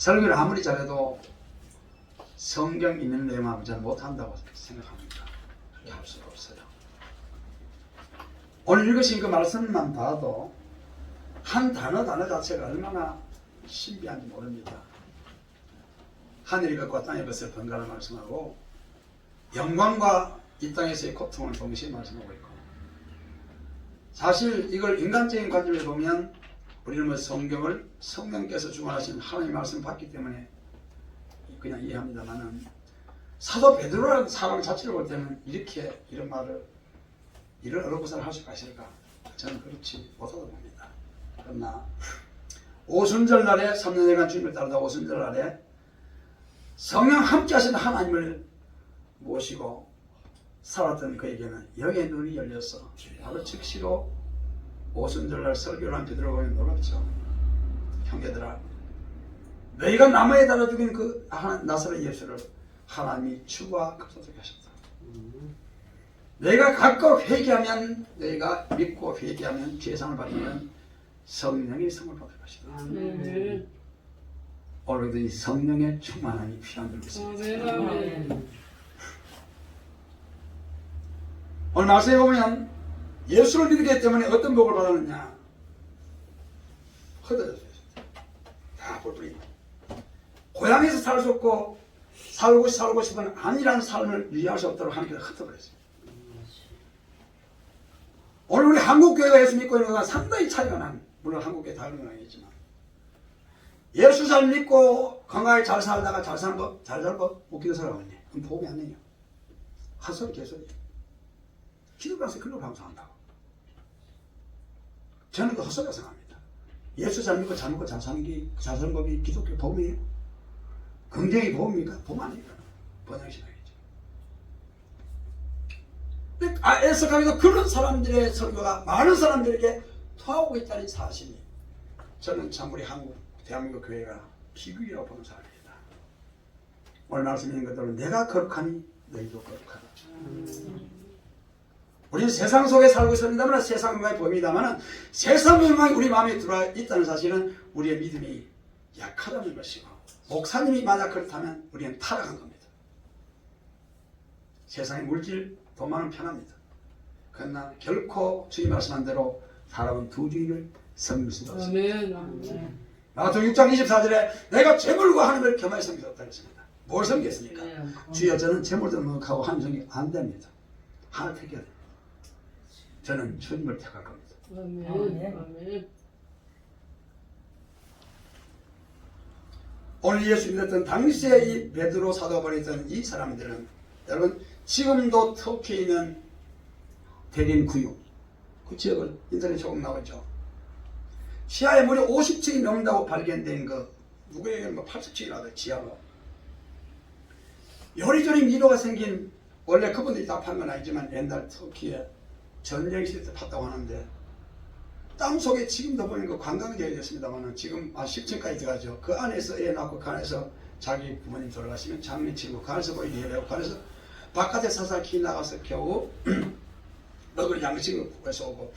설교를 아무리 잘해도 성경 있는 내용하고 잘 못한다고 생각합니다. 그렇게 할 수가 없어요. 오늘 읽으신 그 말씀만 봐도 한 단어 자체가 얼마나 신비한지 모릅니다. 하늘의 것과 땅의 것을 번갈아 말씀하고 영광과 이 땅에서의 고통을 동시에 말씀하고 있고, 사실 이걸 인간적인 관점에서 보면 우리는 뭐 성경을 성령께서 주관하신 하나님의 말씀을 받기 때문에 그냥 이해합니다만은, 사도 베드로라는 사람 자체를 볼 때는 이런 말을, 이런 어록구사를 할 수가 있을까? 저는 그렇지 못하다고 봅니다. 그러나 오순절 날에 3년여간 주님을 따르다 오순절 날에 성령 함께 하신 하나님을 모시고 살았던 그에게는 영의 눈이 열려서 바로 즉시로 오순절 날 설교를 한 베드로가 놀랍죠. 형제들아, 너희가 나무에 달아 죽인 그 나사렛 예수를 하나님이 죽어 급소하게 하셨다. 너희가 각각 회개하면, 너희가 믿고 회개하면 죄상을 받으면 성령의 성을 받을 것이다. 오늘도 이 성령의 충만함이 필요한 줄 믿습니다. 오늘 말씀에 보면 예수를 믿기 때문에 어떤 복을 받았느냐? 흩어졌어요. 다 뿔뿔이. 고향에서 살 수 없고 살고 싶은 아니라는 삶을 유지할 수 없도록 하나님께서 흩어버렸어요. 오늘 우리 한국교회가 예수 믿고 있는 것과 상당히 차이가 난, 물론 한국교회 다른 건 아니지만, 예수 잘 믿고 건강하게 잘 살다가 잘 살고 웃기도 살아가네. 그럼 복이 아니에요. 헛소리 개소리. 기독교에서 그걸로 방송한다고. 저는 그 헛소리라고 생각합니다. 예수 잘 믿고 잘 먹고 잘 사는 법이 기독교 복음이에요? 긍정이 복음입니까? 복음 아닙니까? 번영신앙이죠. 애석하게도 그런 사람들의 설교가 많은 사람들에게 통하고 있다는 사실이, 저는 참 우리 대한민국 교회가 비극이라고 보는 사람입니다. 오늘 말씀 있는 것대로 내가 거룩하니 너희도 거룩하라. 우리는 세상 속에 살고 있습니다만, 세상 영광이 보입니다만, 세상 영광이 우리 마음에 들어와 있다는 사실은 우리의 믿음이 약하다는 것이고, 목사님이 만약 그렇다면 우리는 타락한 겁니다. 세상의 물질, 돈만은 편합니다. 그러나 결코 주님 말씀한 대로 사람은 두 주인을 섬길 수가 없습니다. 마태복음 6장 24절에 내가 재물과 하나님을 겸하여 섬겼다 했습니다. 뭘 섬겼습니까? 주여 저는 재물도 넣고 하나님 섬기 안 됩니다. 하나 택해야 됩니다. 저는 주님을 택할 겁니다. 오늘 예수 믿었던 당시에 이 베드로 사도가 보냈던 이 사람들은, 여러분 지금도 터키에 있는 대림구유 그 지역을 인터넷에 조금 나오죠. 지하에 무려 50층이 넘는다고 발견된 거, 누구에게는 뭐 80층이라도 지하로 요리조리 미로가 생긴, 원래 그분들이 다 판 건 아니지만 옛날 터키에 전쟁 시대 때 팠다고 하는데, 땅 속에 지금도 보면 그 관광지가 됐습니다만 지금 10층까지 들어가죠. 그 안에서 애 낳고 그 안에서 자기 부모님 돌아가시면 장례치고 그 안에서 보이게 해요. 그 안에서 바깥에 사사키 나가서 겨우 먹을 양식을 구해서 오고,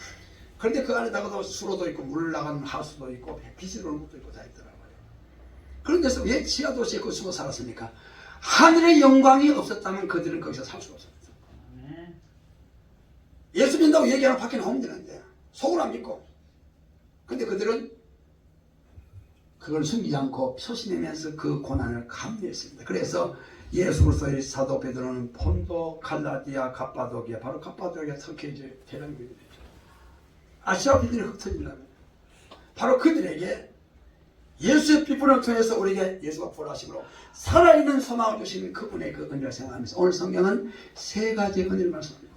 그런데 그 안에다가도 수로도 있고 물 나가는 하수도 있고 빛이 들어오는 것도 있고 다 있더라고요. 그런 데서 왜 지하 도시에 그 숨어 살았습니까? 하늘의 영광이 없었다면 그들은 거기서 살 수가 없습니다. 예수 믿는다고 얘기하면 밖에 나오면 되는데 속을 안 믿고, 근데 그들은 그걸 숨기지 않고 표시내면서 그 고난을 감내했습니다. 그래서 예수 그리스도의 사도 베드로는 폰도, 갈라디아, 갑바도기아, 바로 갑바도기아 터키의 이제 대량교회가 되죠. 아시아 비들이 흩어지려면 바로 그들에게 예수의 피부를 통해서 우리에게 예수가 부활하심으로 살아있는 소망을 주신 그분의 그 은혜를 생각하면서 오늘 성경은 세 가지의 은혜를 말씀합니다.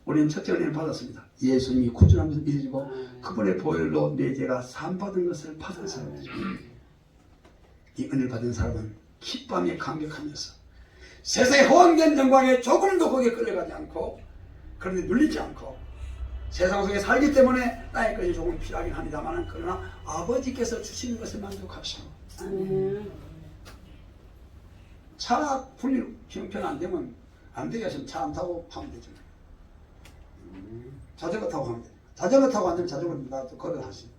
우리는 첫째 은혜를 받았습니다. 예수님이 구주하면서 믿어지고 그분의 보혈로 내 죄가 사함받은 것을 받은 사람이죠. 이 은혜를 받은 사람은 기쁨에 감격하면서 세상의 허황된 영광에 조금도 거기에 끌려가지 않고, 그런데 눌리지 않고, 세상 속에 살기 때문에 나의 것이 조금 필요하긴 합니다만, 그러나 아버지께서 주시는 것을 만족하시고, 차 분리 형편 안 되면 안 되게 하시면 차 안 타고 하면 되죠. 자전거 타고 하면 돼요. 자전거 타고 안 되면 자전거 나도 걸어 하시고,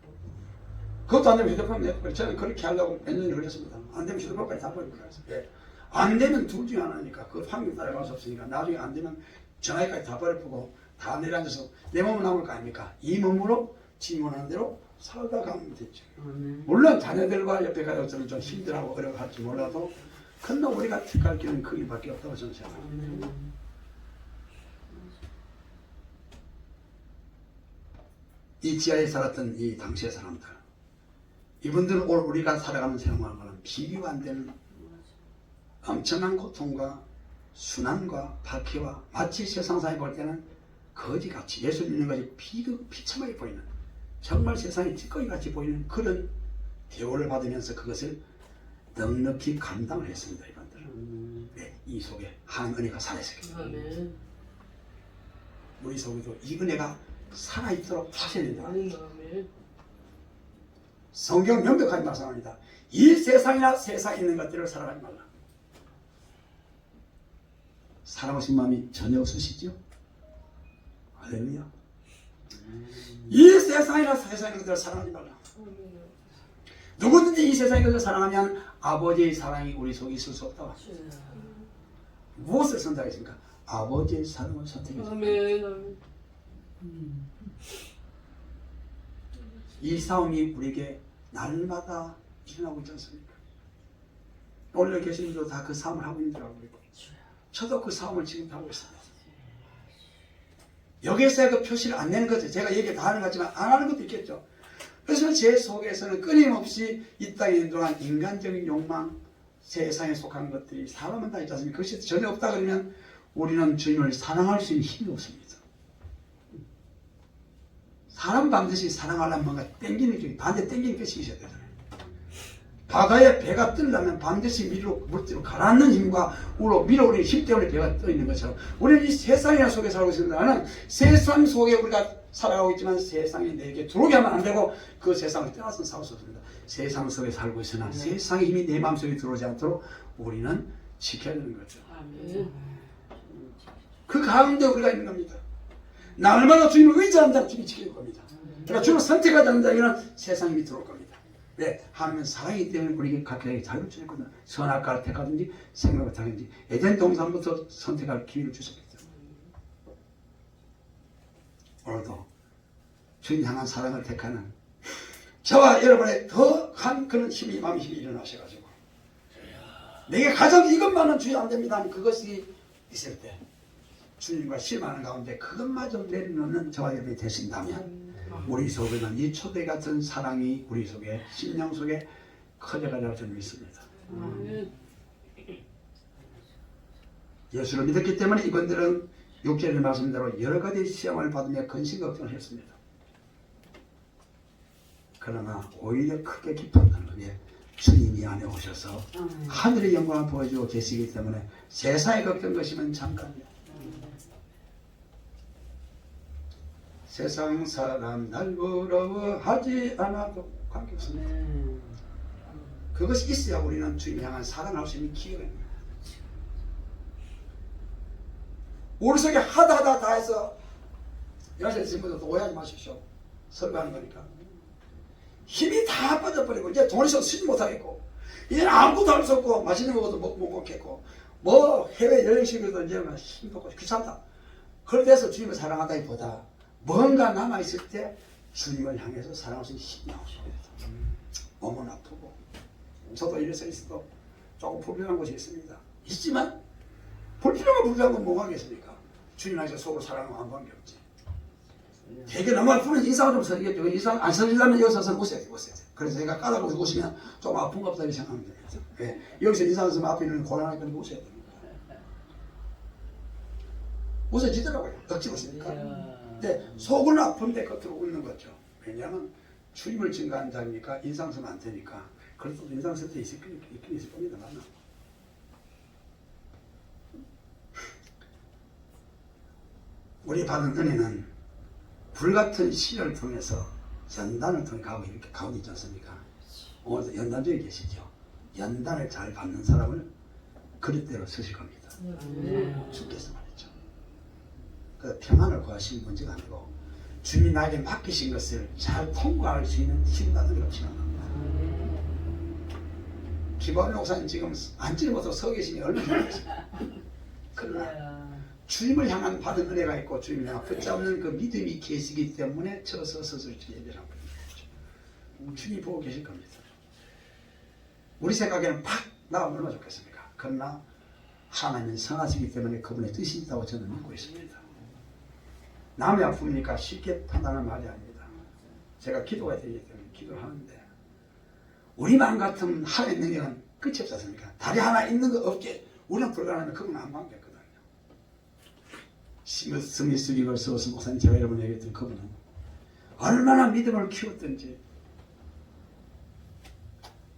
그것도 안 되면 휴대폰 내버려. 저는 그렇게 하려고 몇 년이 걸렸습니다. 안 되면 휴대폰까지 다 버리고 그랬어요. 예. 안 되면 둘 중에 하나니까 그 확률 따라갈 수 없으니까 나중에 안 되면 전화기까지 다 버려보고 다 내려앉아서 내 몸은 남을 거 아닙니까? 이 몸으로 지원하는 대로 살다 가면 되죠. 물론 자녀들과 옆에 가족들은 좀 힘들하고 어려워할지 몰라도 큰놈 우리가 택할 길은 그 길밖에 없다고 저는 생각합니다. 이 지하에 살았던 이 당시의 사람들, 이분들은 오늘 우리가 살아가는 생활과는 비교가 안 되는 엄청난 고통과 순환과 박해와 마치 세상상에 볼 때는 거지같이 예수 믿는 것이 비참하게 보이는, 정말 세상에 찌꺼기같이 보이는 그런 대우를 받으면서 그것을 넉넉히 감당을 했습니다. 이분들은. 네, 이 속에 하나님 은혜가 살아있었기 우리 속에도 이 은혜가 살아있도록 하셔야 된다. 성경 명백하게 말씀합니다. 이 세상이나 세상에 있는 것들을 살아가지 말라. 사랑하신 마음이 전혀 없으시죠? 할렐루야. 이 세상이나 세상의 것들을 사랑하지 말라. 누구든지 이 세상의 것을 사랑하면 아버지의 사랑이 우리 속에 있을 수 없다. 무엇을 선택하겠습니까? 아버지의 사랑을 선택했습니다. 이 싸움이 우리에게 날마다 일어나고 있지 않습니까? 오늘 여기 계신 분도 다 그 싸움을 하고 있는 줄 알고 있고, 저도 그 싸움을 지금 하고 있습니다. 여기서 그 표시를 안 내는 거죠. 제가 얘기 다 하는 것 같지만 안 하는 것도 있겠죠. 그래서 제 속에서는 끊임없이 이 땅에 있는 동안 인간적인 욕망, 세상에 속한 것들이 사람은 다 있지 않습니까? 그것이 전혀 없다 그러면 우리는 주님을 사랑할 수 있는 힘이 없습니다. 사람 반드시 사랑하려면 뭔가 땡기는 쪽이 반대 땡기는 것이 있어야 되잖아요. 바다에 배가 뜨려면 반드시 물뒤로 가라앉는 힘과 우로 밀어오는 힘 때문에 배가 떠 있는 것처럼 우리는 이 세상이나 속에 살고 있습니다. 나는 세상 속에 우리가 살아가고 있지만 세상이 내게 들어오게 하면 안 되고 그 세상을 떠나서 살 수 없습니다. 세상 속에 살고 있으나 세상의 힘이 내 마음속에 들어오지 않도록 우리는 지켜야 되는 거죠. 그 가운데 우리가 있는 겁니다. 날마다 주님을 의지하는 자는 주님이 지킬 겁니다. 그러니까 주님을 선택하지 않는 자에게는 세상이 힘이 들어올 겁니다. 왜? 하나님은 사랑이기 때문에 우리에게 각자에게 자유를 주셨거든요. 선악과를 택하든지 생명을 택하든지 에덴 동산부터 선택할 기회를 주셨기 때문에 오늘도 주님 향한 사랑을 택하는 저와 여러분의 더한 그런 힘이 마음의 힘이 일어나셔가지고 내게 가장 이것만은 주의 안 됩니다 하는 그것이 있을 때 주님과 실망하는 가운데 그것마저 내려놓는 저와 여러분이 되신다면 우리 속에는 이 초대 같은 사랑이 우리 속에 심령 속에 커져가리라 저는 믿습니다. 예수를 믿었기 때문에 이분들은 6절의 말씀대로 여러 가지 시험을 받으며 근심 걱정을 했습니다. 그러나 오히려 크게 기뻤다는 것이 주님이 안에 오셔서 하늘의 영광을 보여주고 계시기 때문에 세상의 걱정 것이면 잠깐이야. 세상 사람 날 부러워하지 않아도 관계없습니다. 그것이 있어야 우리는 주님을 향한 사랑할 수 있는 기회가 있는 거예요. 우리 속에 하다 해서 여러분 친구들도 오해하지 마십시오. 설교하는 거니까 힘이 다 빠져버리고 이제 돈 있어도 쓰지 못하겠고 이제는 아무것도 할 수 없고 맛있는 것도 못 먹겠고 뭐 해외 여행식으로도 이제 힘도 없고 귀찮다. 그럴 때서 주님을 사랑하다기보다 뭔가 남아있을 때 주님을 향해서 사랑할 수 있는 힘이 나오셔야 돼요. 몸은 아프고 저도 이래서 있어도 조금 불편한 곳이 있습니다. 있지만 불편한 건 뭐가 하겠습니까? 주님 안에서 서로 사랑하면 안 관계 없지. 되게 너무 아프면 인상을 좀 써야겠죠. 인상 안 써지려면 여기 서서 웃어야 돼. 그래서 제가 까다로워서 웃으면 좀 아픈가 보다 이렇게 생각하면 되겠죠. 네. 여기서 인상을 쓰면 앞에 있는 곤란하니까 웃어야 됩니다. 웃어지더라고요. 억지로 쓰니까. 근데 속은 아픈데 겉으로 웃는 거죠. 왜냐하면 주님을 증거하는 자니까 인상 쓰면 안 되니까. 그래도 인상 쓸 때 있긴 있을 겁니다. 우리 받은 은혜는 불같은 시련을 통해서 연단을 통해 가고 이렇게 가고 있지 않습니까? 오늘도 연단 중에 계시죠. 연단을 잘 받는 사람을 그릇대로 쓰실 겁니다. 주께서 말이죠. 그 평안을 구하시는 문제가 아니고 주님이 나에게 맡기신 것을 잘 통과할 수 있는 힘과 능력을 지원합니다. 김광현 목사님 지금 앉지를 못하고 서 계시니 얼마나 좋겠습니까? 그러나 주님을 향한 받은 은혜가 있고 주님을 향한 붙잡는 그 믿음이 계시기 때문에 저 서서를 예배하는 거예요. 주님이 보고 계실 겁니다. 우리 생각에는 팍 나가면 얼마나 좋겠습니까? 그러나 하나님은 선하시기 때문에 그분의 뜻이 있다고 저는 믿고 있습니다. 남의 아픔이니까 쉽게 판단하는 말이 아닙니다. 제가 기도가 되기 때문에 기도를 하는데 우리 마음 같은 하나님의 능력은 끝이 없지 않습니까? 다리 하나 있는 거 없게 우리는 불가능하면 그건 안 만겠거든요. 스미스 리버스 목사님 제가 여러분에게 얘기했던 그분은 얼마나 믿음을 키웠던지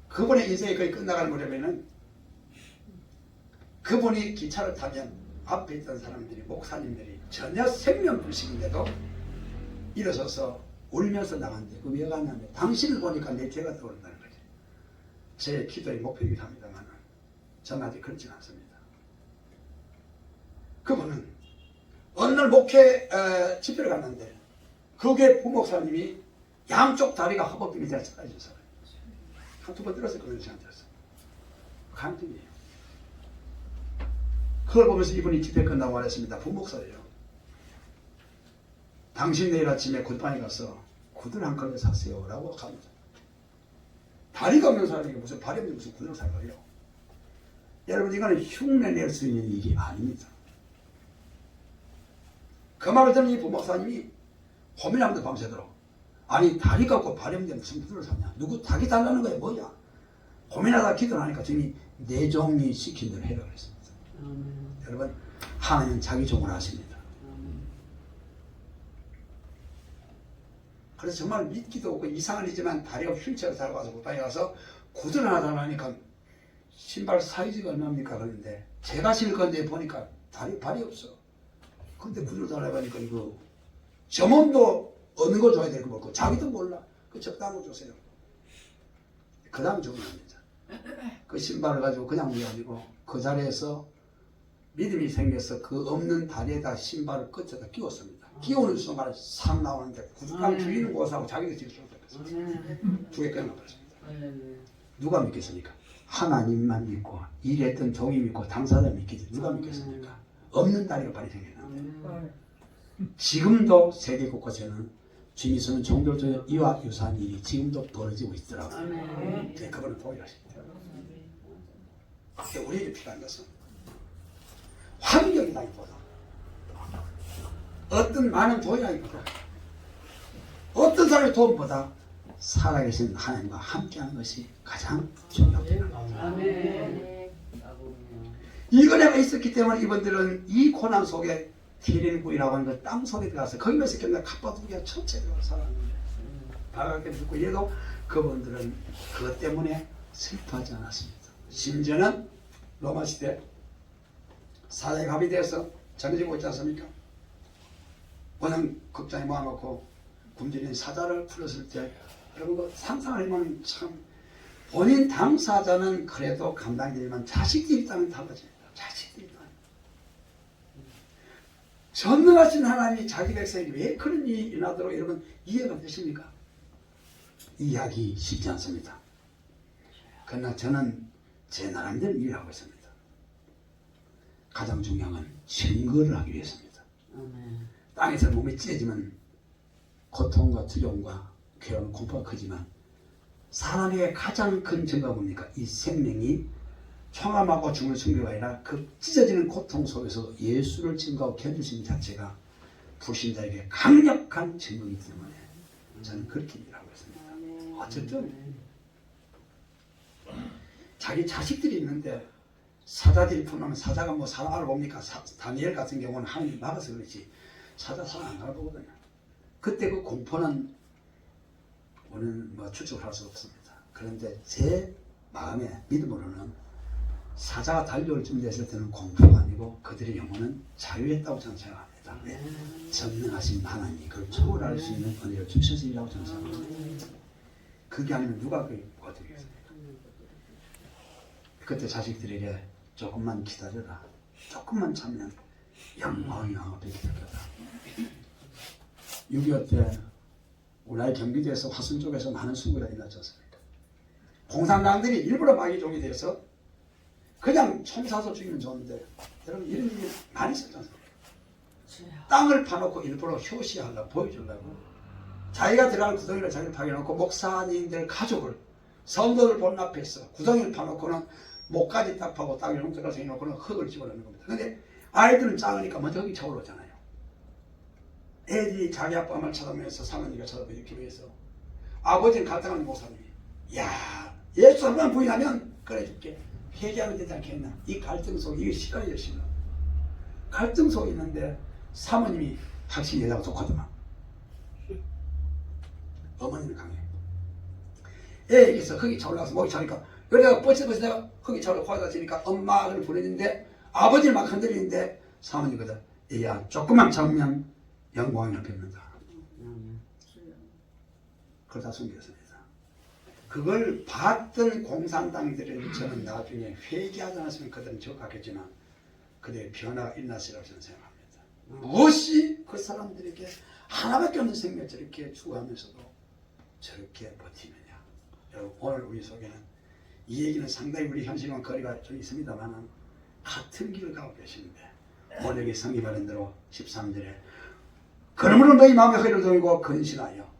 그분의 인생이 거의 끝나갈 무렵에는 그분이 기차를 타면 앞에 있던 사람들이 목사님들이 전혀 생명불식인데도 일어서서 울면서 나간대. 그 왜 갔냐면 당신을 보니까 내 죄가 떠오른다는 거지. 제 기도의 목표이기도 합니다만 저는 아직 그렇진 않습니다. 그분은 어느 날 목회 집회를 갔는데 그게 부목사님이 양쪽 다리가 허벅지 밑에 떨어진 사람. 한두 번 들었었거든요. 저한테서. 간증이에요. 그걸 보면서 이분이 집회 끝나고 말했습니다. 부목사예요. 당신 내일 아침에 굿방에 가서 구두를 한 컬레 사세요 라고 합니다. 다리가 없는 사람에게 무슨 발이 없는 무슨 구두를 살 거예요. 여러분 이거는 흉내낼 수 있는 일이 아닙니다. 그 말을 듣는 이 부목사님이 고민합니다. 밤새도록. 아니 다리가 없고 발이 없는데 무슨 구두를 사냐. 누구 닭이 달라는 거야 뭐야. 고민하다 기도를 하니까 주님이 내 종이 시킨 대로 해라 그랬습니다. 여러분 하나님은 자기 종을 아십니다. 그래서 정말 믿기도 없고 이상한 일이지만 다리가 휠체어를 타고 가서 굿방에 가서 구두를 하나 달라니까 신발 사이즈가 얼마입니까? 그런데 제가 신을 건데 보니까 발이 없어. 근데 구두를 달라고 하니까 이거 점원도 어느 거 줘야 될 거 없고 자기도 몰라. 그 적당한 거 주세요. 그 다음 주문합니다. 그 신발을 가지고 그냥 온 게 아니고 그 자리에서 믿음이 생겨서 그 없는 다리에다 신발을 끝에다 끼웠습니다. 끼우는 순간 싹 나오는데 구두깡 줄이는 곳하고 자기도 지을 수 없었습니다. 두 개 끊어버렸습니다. 누가 믿겠습니까? 하나님만 믿고 일했던 종이 믿고 당사자 믿기지 누가 믿겠습니까? 없는 다리가 빨리 생겼는데 지금도 세계 곳곳에는 주님이 쓰는 종교적 이와 유사한 일이 지금도 벌어지고 있더라고요. 네, 그거는 동일하십니다. 우리에게 필요한 것은 환경이라기보다 어떤 많은 도약이보다 어떤 사람의 도움보다 살아계신 하나님과 함께하는 것이 가장 중요합니다. 이 은혜가 있었기 때문에 이분들은 이 고난 속에 티린구이라고 하는 그 땅 속에 들어가서 거기서 견뎌 갑바두기가 천체로 살았는데 바라게 듣고 얘도 그분들은 그것 때문에 슬퍼하지 않았습니다. 심지어는 로마 시대 사자의 갑이 되어서 전해지고 있지 않습니까? 원형 극장에 모아놓고 굶주린 사자를 풀었을 때 여러분 그 상상하면 참 본인 당사자는 그래도 감당이 되지만 자식들이 있다면 달라집니다. 자식들이 있다면 전능하신 하나님이 자기 백성에게 왜 그런 일이 일어나도록 여러분 이해가 되십니까? 이해하기 쉽지 않습니다. 그러나 저는 제 나름대로 이해하고 있습니다. 가장 중요한 건 증거를 하기 위해서입니다. 땅에서 몸이 찢어지면 고통과 두려움과 괴로움, 공포가 크지만 사람에게 가장 큰 증거가 뭡니까? 이 생명이 총암하고 죽는 순교가 아니라 그 찢어지는 고통 속에서 예수를 증거하고 견디시는 자체가 불신자에게 강력한 증거이기 때문에 저는 그렇게 일하고 있습니다. 어쨌든 자기 자식들이 있는데 사자들이 풀면 사자가 뭐 사람 알아봅니까? 다니엘 같은 경우는 하나님이 막아서 그렇지 사자 사람 안 알아보거든요. 그때 그 공포는 우리는 뭐 추측을 할 수 없습니다. 그런데 제 마음의 믿음으로는 사자가 달려올 쯤 됐을 때는 공포가 아니고 그들의 영혼은 자유했다고 저는 생각합니다. 왜? 전능하신 하나님이 그걸 초월할 수 있는 은혜를 주셔서이라고 저는 생각합니다. 그게 아니면 누가 그걸 어떻겠습니까? 그때 자식들에게 조금만 기다려라. 조금만 참으면 영광이 앞에 기다릴 거다. 6.25 때 우리나라 경기도에서 화순 쪽에서 많은 수구가 일어났지 않습니까? 공산당들이 일부러 마귀종이 돼서 그냥 총 쏴서 죽이면 좋은데 여러분 이런 일이 많이 있었지 않습니까? 땅을 파놓고 일부러 효시하려고 보여주려고 자기가 들어갈 구덩이를 자기를 파놓고 목사님들 가족을 성도들 본 앞에서 구덩이를 파놓고는 목까지 딱 파고 땅에 롱들어서 해놓고는 흙을 집어넣는 겁니다. 근데 아이들은 작으니까 먼저 흙이 차오르잖아요. 애들이 자기 아빠 말 쳐다보면서 사모님과 쳐다보고 이렇게 위해서 아버지는 갈등하는 목사님이 야 예수 한번 부인하면 그래줄게 회개하면 되지 않겠나. 이 갈등 속에 이게 시간이 열심히 갈등 속에 있는데 사모님이 확실히 여자가 좋거든요. 어머니는 강해. 애에게서 흙이 차올라서 목이 차니까 여자가 뻗쳐서 흙이 차올라 화가 지니까 엄마를 부르는데 아버지를 막 흔들리는데 사모님거든. 얘야 조금만 참으면 영광을 뵙는다. 그걸 다 숨겼습니다. 그걸 봤던 공산당들은 저는 나중에 회개하지 않았으면 그들은 적각했지만 그들의 변화가 일어났으리라고 저는 생각합니다. 무엇이 그 사람들에게 하나밖에 없는 생명을 저렇게 추구하면서도 저렇게 버티느냐. 여러분 오늘 우리 속에는 이 얘기는 상당히 우리 현실과 거리가 좀 있습니다만 같은 길을 가고 계시는데 오늘 여기 성경 말한 대로 13절에 그러므로 너희 마음의 허리를 돌리고 근신하여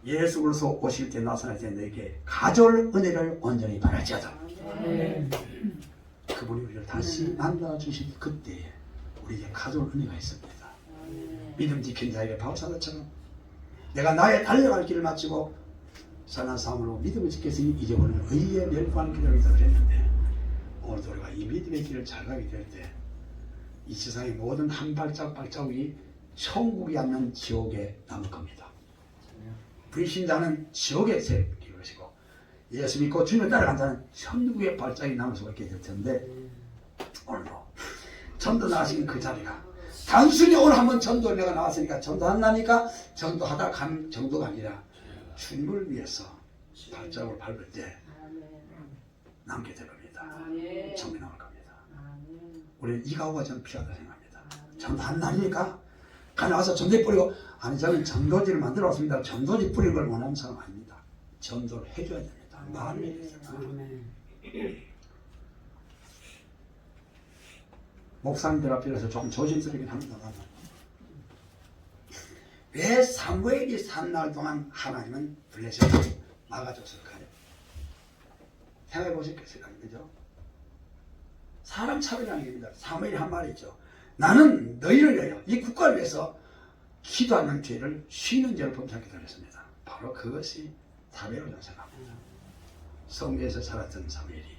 예수 그리스도 오실 때 나타날 때 너에게 가져올 은혜를 온전히 바랄지어다. 그분이 우리를 다시 만나 주실 그때에 우리에게 가져올 은혜가 있습니다. 믿음 지킨 자에게 바울사도처럼 내가 나의 달려갈 길을 마치고 선한 싸움으로 믿음을 지켰으니 이제 오늘 의의 멸구하는 길을 있다 그랬는데 오늘도 우리가 이 믿음의 길을 잘 가게 될 때 이 세상의 모든 한 발자국이 천국이 아니면 지옥에 남을 겁니다. 불신자는 지옥에 새 것이고 예수 믿고 주님을 따라간 자는 천국의 발자국이 남을 수가 있게 될 텐데 오늘도 전도 나가신 그 자리가 단순히 오늘 한번 전도 내가 나왔으니까 전도한다니까 전도하다 간 정도가 아니라 주님을 위해서 발자국을 밟을 때 남게 될 겁니다. 정이 나올 겁니다. 우리는 이 각오가 저는 필요하다 생각합니다. 전도한 날이니까 가나와서 전도지 뿌리고 아니 저는 전도지를 만들어 왔습니다. 전도지 뿌리는 걸 원하는 사람 아닙니다. 전도를 해줘야 됩니다. 마음에 대해서. 목사님들 앞에서 조금 조심스럽긴 합니다만 왜 사무엘이 산 날 동안 하나님은 블레셋을 막아줬을까요? 생각해 보셨겠어요? 그죠? 사람 차별이라는 겁니다. 사무엘이 한 말이 있죠. 나는 너희를 위하여 이 국가를 위해서 기도하는 죄를 쉬는 죄를 범사하게 했습니다. 바로 그것이 사무엘이라고 저는 생각합니다. 성경에서 살았던 사무엘이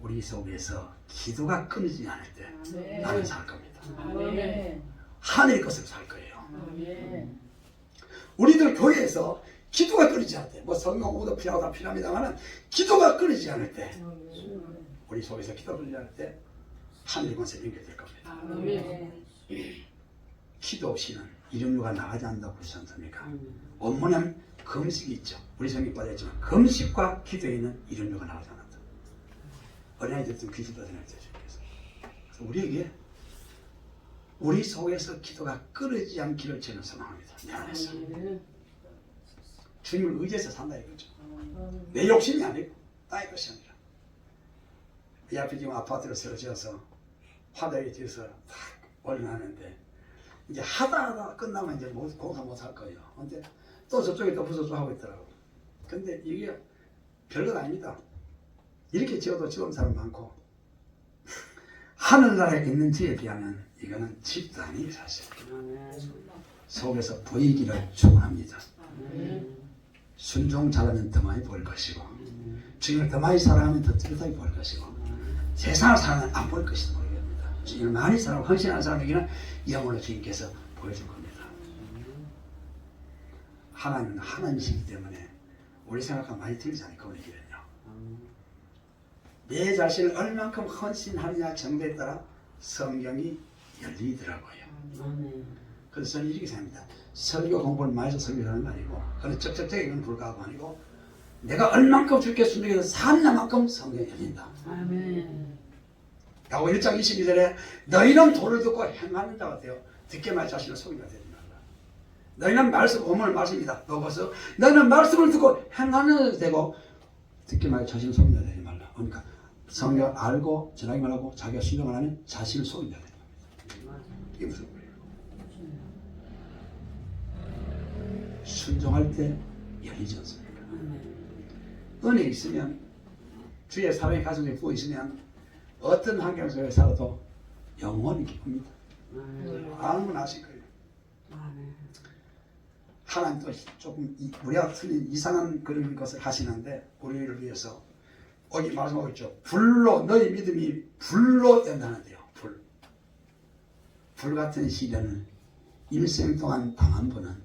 우리 속에서 기도가 끊이지 않을 때 나는 살 겁니다. 하늘의 것으로 살 거예요. 우리들 교회에서 기도가 끊이지 않을 때, 뭐 성경 공부도 필요하고 다 필요합니다만 기도가 끊이지 않을 때, 우리 속에서 기도가 끊이지 않을 때 하늘의 것에 연결될 겁니다. 기도 없이는 이름류가 나가지 않는다고 그러지 않습니까? 원문에는 금식이 있죠. 우리 성경에 빠져있지만 금식과 기도에 있는 이름류가 나가지 않는다. 어린아이 됐든 귀신도 생각했어요. 그래서 우리에게 우리 속에서 기도가 끊이지 않기를 저는 소망합니다. 내 안에서 주님을 의지해서 산다 이거죠. 내 욕심이 아니고 나의 것이 아니라 이 앞에 지금 아파트를 새로 지어서 화덕에 지어서 딱 올려놨는데 이제 하다 끝나면 이제 공사 못 할 거예요. 근데 또 저쪽에 또 부서져 하고 있더라고. 근데 이게 별것 아닙니다. 이렇게 지어도 지은 사람 많고 하늘나라에 있는 집에 비하면 이거는 집도 아니에요 사실. 속에서 보이기를 축원합니다. 순종 잘하면 더 많이 볼 것이고 주님을 더 많이 사랑하면 더 뚜렷하게 볼 것이고 세상을 사랑하면 안 볼 것이도 모르겠습니다. 주님을 많이 사랑하고 헌신하는 사람에게는 영원히 주님께서 보여줄 겁니다. 하나님은 하나님이시기 때문에 우리 생각과 많이 틀리지 않을까 우리 길은요. 내 자신을 얼만큼 헌신하느냐 정도에 따라 성경이 열리더라고요. 그래서 저는 이렇게 생각합니다. 설교 공부를 많이 해서 설교하는 거 아니고 그런 적적적인 건 불가하고 아니고 내가 얼만큼 주께 순종해서 사느냐만큼 성경이 열린다. 야고 1장 22절에 너희는 도를 듣고 행하는 자 같아요. 듣게 말 자신을 속이면 되지 말라. 너희는 말씀, 오늘 말씀입니다. 넘어서 너희는 말씀을 듣고 행하는 자도 되고 듣기만 하고 자신을 속여야 되지 말라. 그러니까 성경을 알고 전하기만 하고 자기가 순종을 하면 자신을 속여야 되는 겁니다. 이게 무슨 말이에요? 순종할 때 열리지 않습니까? 은혜 있으면 주의 사랑의 가슴에 부어 있으면 어떤 환경 속에 살아도 영원히 기쁩니다. 아무나 아실 거예요. 하나님 또 조금 우리와 틀린 이상한 그런 것을 하시는데 우리를 위해서 여기 말씀하고 있죠. 불로 너희 믿음이 불로 된다는데요. 불 같은 시련을 일생 동안 당한 분은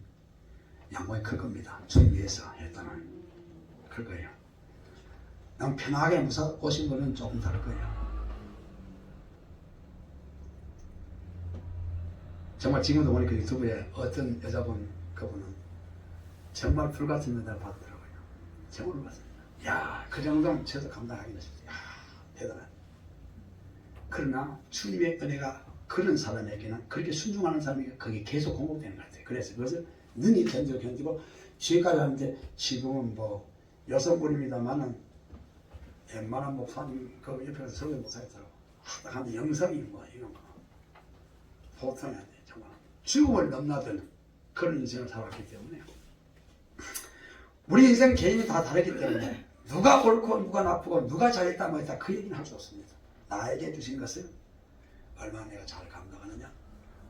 양보에 클 겁니다. 주님 위해서 했다는 클 거예요. 너무 편하게 오신 분은 조금 다를 거예요. 정말 지금도 보니까 유튜브에 어떤 여자분 그분은 정말 불 같은 여자를 봤더라고요. 정말 봤습니다. 야, 그 정도면 저도 감당하기는 쉽지. 야, 대단한. 그러나 주님의 은혜가 그런 사람에게는 그렇게 순종하는 사람에게 그게 계속 공급되는 것 같아요. 그래서 그것을 능히 견디고 지금까지 하는데 지금은 뭐 여성분입니다만은 웬만한 목사님 그 옆에서 설교 못하겠더라고. 하다 하는데 영성이 뭐 이런 거 보통이 아니에요. 정말 죽음을 넘나드는 그런 인생을 살았기 때문에 우리 인생 개인이 다 다르기 때문에 누가 옳고 누가 나쁘고 누가 잘했다 뭐했다 그 얘기는 할 수 없습니다. 나에게 주신 것을 얼마나 내가 잘 감당하느냐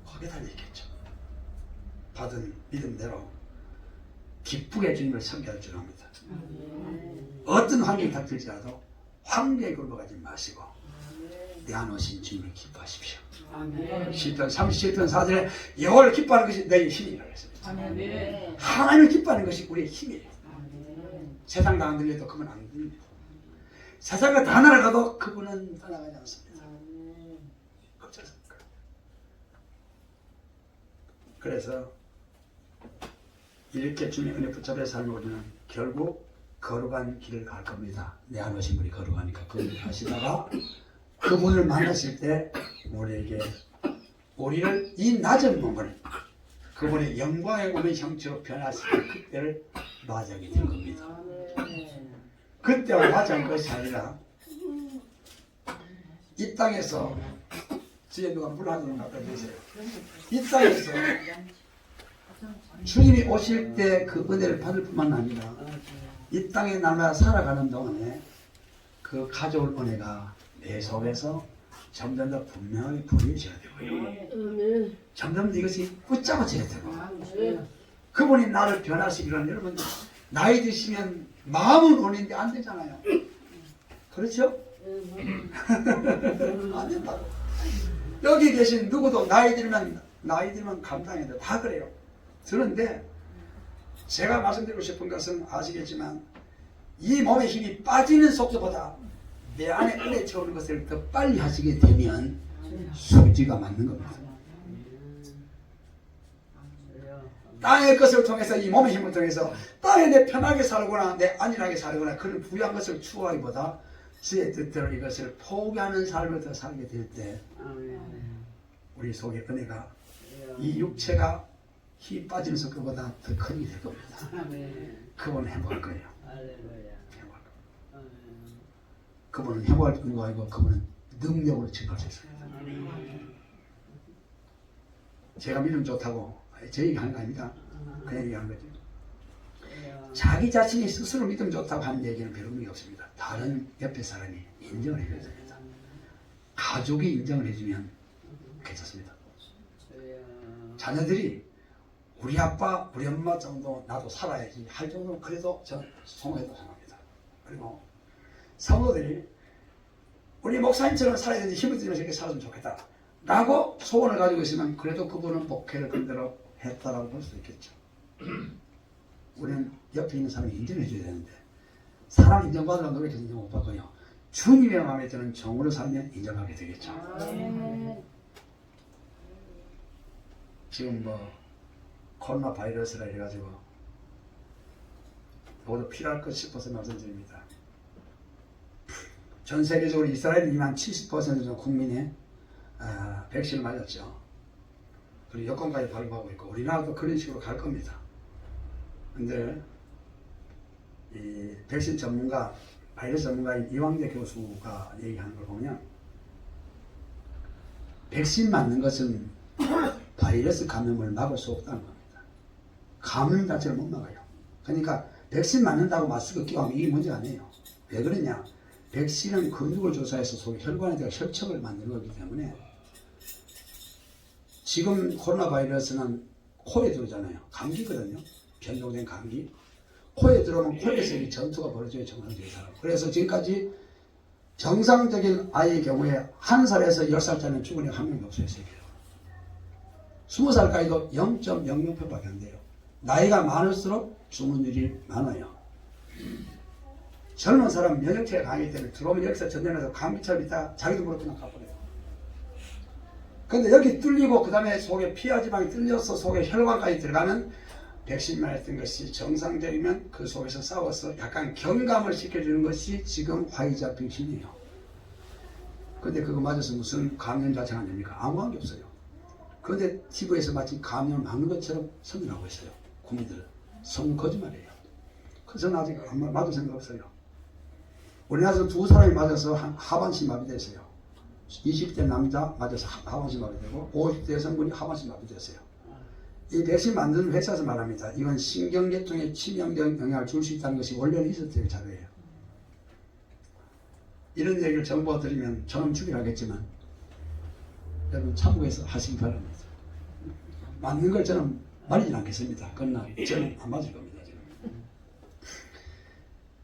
거기에 달려있겠죠. 받은 믿음대로 기쁘게 주님을 섬겨할 줄 압니다. 어떤 환경이 닥칠지라도 황폐에 굴러가지 마시고 내 안에 오신 주님을 기뻐하십시오. 시편 37편 4절에 여호와를 기뻐하는 것이 너희의 힘이라고 했습니다. 하나님을 기뻐하는 것이 우리의 힘이에요. 세상 다 안 들려도 그분 안 들립니다. 세상과 다 날아가도 그분은 떠나가지 않습니다. 그렇지 않습니까? 그래서 이렇게 주님의 은혜 붙잡혀 살면 우리는 결국 거룩한 길을 갈 겁니다. 내 안에 오신 분이 거룩하니까 그 길을 하시다가 그분을 만났을 때 우리를 이 낮은 몸을 그분의 영광에 오는 형체로 변화시킬 그때를 맞이하게 될 겁니다. 그때와 맞이한 것이 아니라 이 땅에서 뒤에 누가 물 한 그릇 갖다 주세요. 이 땅에서 주님이 오실 때 그 은혜를 받을 뿐만 아니라 이 땅에 날마다 살아가는 동안에 그 가져올 은혜가 내 속에서 점점 더 분명하게 보여져야 되고요. 점점 더 이것이 붙잡아져야 되고 그분이 나를 변화시키려면 여러분 나이 드시면 마음은 오는데 안 되잖아요. 그렇죠? 안 된다고. 여기 계신 누구도 나이 들면 감당해야 돼. 다 그래요. 그런데 제가 말씀드리고 싶은 것은 아시겠지만 이 몸의 힘이 빠지는 속도보다 내 안에 은혜 채우는 것을 더 빨리 하시게 되면 수지가 맞는 겁니다. 땅의 것을 통해서 이 몸의 힘을 통해서 땅에 내 편하게 살거나 내 안일하게 살거나 그런 부유한 것을 추구하기보다 주의 뜻대로 이것을 포기하는 삶을 더 살게 될 때 우리 속에 은혜가 이 육체가 힘이 빠지는 속도보다 더 크게 될 겁니다. 그분은 행복할 거예요. 행복할 거예요. 그분은 행복할 뿐가 아니고 그분은 능력으로 증거할 수 있습니다. 제가 믿음 좋다고 제 얘기하는 거 아닙니다. 그냥 얘기하는 거죠. 자기 자신이 스스로 믿음 좋다고 하는 얘기는 별로 의미 없습니다. 다른 옆에 사람이 인정을 해줘야 됩니다. 가족이 인정을 해주면 괜찮습니다. 자녀들이 우리 아빠, 우리 엄마 정도 나도 살아야지 할 정도는 그래도 저는 성공했다고 생각합니다. 그리고 성도들이 우리 목사님처럼 살아야 되는데 힘을 들이면서 이렇게 살았으면 좋겠다 라고 소원을 가지고 있으면 그래도 그분은 목회를 그대로 했다라고 볼 수 있겠죠. 우리는 옆에 있는 사람이 인정해 줘야 되는데 사람 인정받으려고 노력해서 인정 못 받고요. 주님의 마음에 드는 종으로 살면 인정하게 되겠죠. 지금 뭐 코로나 바이러스라 해가지고 모두 필요할 것 싶어서 말씀드립니다. 전 세계적으로 이스라엘은 이만 70% 정도 국민의 백신을 맞았죠. 그리고 여권까지 발급하고 있고 우리나라도 그런 식으로 갈 겁니다. 근데 이 백신 전문가 바이러스 전문가인 이왕재 교수가 얘기하는 걸 보면 백신 맞는 것은 바이러스 감염을 막을 수 없다는 겁니다. 감염 자체를 못 막아요. 그러니까 백신 맞는다고 마스크 끼고 하면 이게 문제가 아니에요. 왜 그러냐? 백신은 근육을 조사해서 속 혈관에다가 혈척을 만드는 거기 때문에 지금 코로나 바이러스는 코에 들어오잖아요. 감기거든요. 변종된 감기. 코에 들어오면 코에서 이 전투가 벌어져요. 정상적인 사람. 그래서 지금까지 정상적인 아이의 경우에 1살에서 10살짜리는 죽은 애가 한 명도 없어요. 세계적으로. 20살까지도 0.00%밖에 안 돼요. 나이가 많을수록 죽는 일이 많아요. 젊은 사람 면역체가 강하기 때문에 들어오면 여기서 전염해서 감기처럼 있다가 자기도 모르게 그냥 가버려요. 근데 여기 뚫리고 그 다음에 속에 피하지방이 뚫려서 속에 혈관까지 들어가면 백신 맞았던 것이 정상적이면 그 속에서 싸워서 약간 경감을 시켜주는 것이 지금 화이자 백신이에요. 근데 그거 맞아서 무슨 감염 자체가 안 됩니까? 아무 관계 없어요. 그런데 TV에서 마치 감염을 막는 것처럼 선전하고 있어요. 국민들은. 성 거짓말이에요. 그래서 저는 아직 맞을 생각 없어요. 우리나라에서 2사람이 맞아서 하반신 마비됐어요. 20대 남자 맞아서 하반신 마비되고 50대 여성분이 하반신 마비됐어요. 이 백신 만드는 회사에서 말합니다. 이건 신경계통에 치명적 영향을 줄 수 있다는 것이 원래는 있었던 자료예요. 이런 얘기를 정보가 드리면 저는 죽이라 하겠지만 여러분 참고해서 하시기 바랍니다. 맞는 걸 저는 말리진 않겠습니다. 그러나 저는 안 맞을 겁니다. 지금.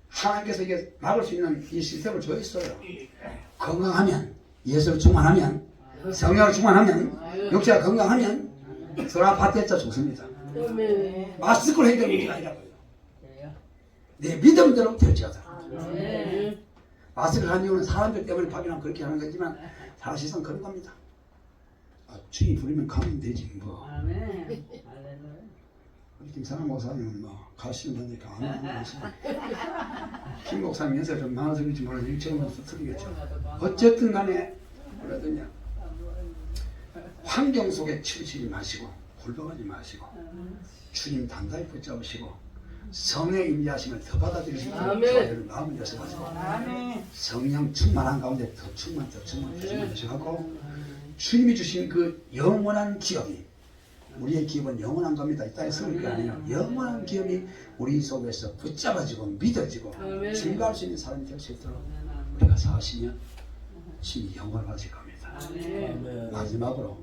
하나님께서 이게 막을 수 있는 이 시스템을 줘있어요. 건강하면, 예수를 충만하면, 성령을 충만하면, 육체가 건강하면 서로 받겠자 좋습니다. 마스크를 해야 되는 문제가 아니라고요. 내 믿음대로 될지어다. 마스크를 한 이유는 사람들 때문에 확인하면 그렇게 하는 거지만 사실상 그런 겁니다. 주의 부리면 가면 되지 뭐. 김사람 목사님은 뭐 가시면 되니까 안 하는 것이 김 목사님 연세 좀 많아서 그런지 몰라도 일체로부터 틀리겠죠. 어쨌든 간에 뭐라더냐 환경 속에 치우치지 마시고 굴복하지 마시고 주님 단단히 붙잡으시고 성령의 임재하심을 더 받아들이시고 마음을 여서가지고 성령 충만한 가운데 더 충만하셔가지고 주님이 주신 그 영원한 기업이 우리의 기업은 영원한 겁니다. 이 땅에 쓰는 게 아니에요. 영원한 기업이 우리 속에서 붙잡아지고 믿어지고 증거할 수 있는 사람이 될 수 있도록 우리가 사시면 주님이 영광을 받으실 겁니다. 마지막으로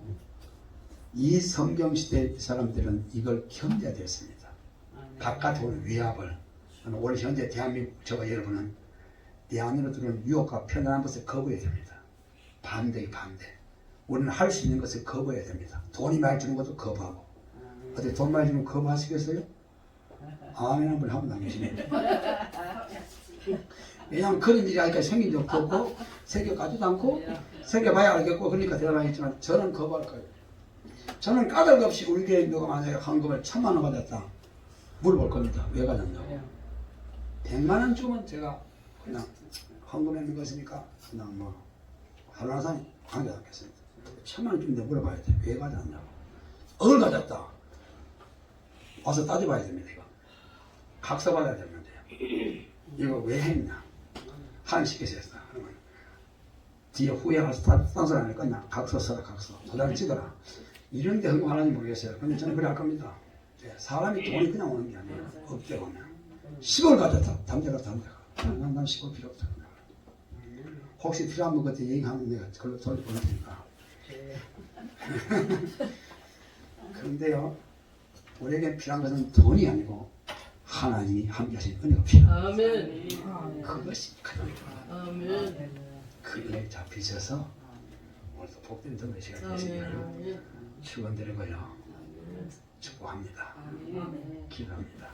이 성경시대 사람들은 이걸 견뎌야 됐습니다. 바깥 올 위압을 오늘 현재 대한민국 저와 여러분은 내 안으로 들어오는 유혹과 편안한 것을 거부해야 됩니다. 반대. 우리는 할 수 있는 것을 거부해야 됩니다. 돈이 많이 주는 것도 거부하고 어떻게 돈 많이 주면 거부하시겠어요? 아멘 한번 하면 남으시네. 왜냐하면 그런 일이 아직까지 생긴 적도 없고 생겨가지도 않고 생겨봐야 알겠고 그러니까 대단하겠지만 저는 거부할 거예요. 저는 까닭 없이 우리 교회 누가 만약에 헌금을 1000만 원 받았다 물어볼 겁니다. 왜 가졌냐고. 100만 원 주면 제가 그냥 헌금했는 것이니까 그냥 뭐 한라산이 관계 않겠습니다. 1000만 원 주는데 물어봐야 돼. 왜 가졌냐고. 어딜 가졌다. 와서 따져봐야 됩니다. 이거 각서 받아야 될 문제예요. 이거 왜 했냐. 한식에서 했어. 그러면 뒤에 후회해서 딴 사람 할 거냐. 각서 써라. 각서 도장을 찍어라. 이런 데 헌금하는지 모르겠어요. 근데 저는 그래 할 겁니다. 사람이 돈이 그냥 오는 게 아니에요. 업대 보면 10을 가졌다. 담대가 난 10을 필요 없다. 혹시 필요하면 그때 얘기하면 내가 그걸로 돌려보낼 테니까. 그런데요, 우리에게 필요한 것은 돈이 아니고 하나님이 함께 하신 은혜가 필요합니다. 아멘. 그것이 가장 필요합니다. 그 은혜에 잡히셔서 오늘도 복된 전의 시간 되시기를 축원드리고요. 축복합니다. 기도합니다.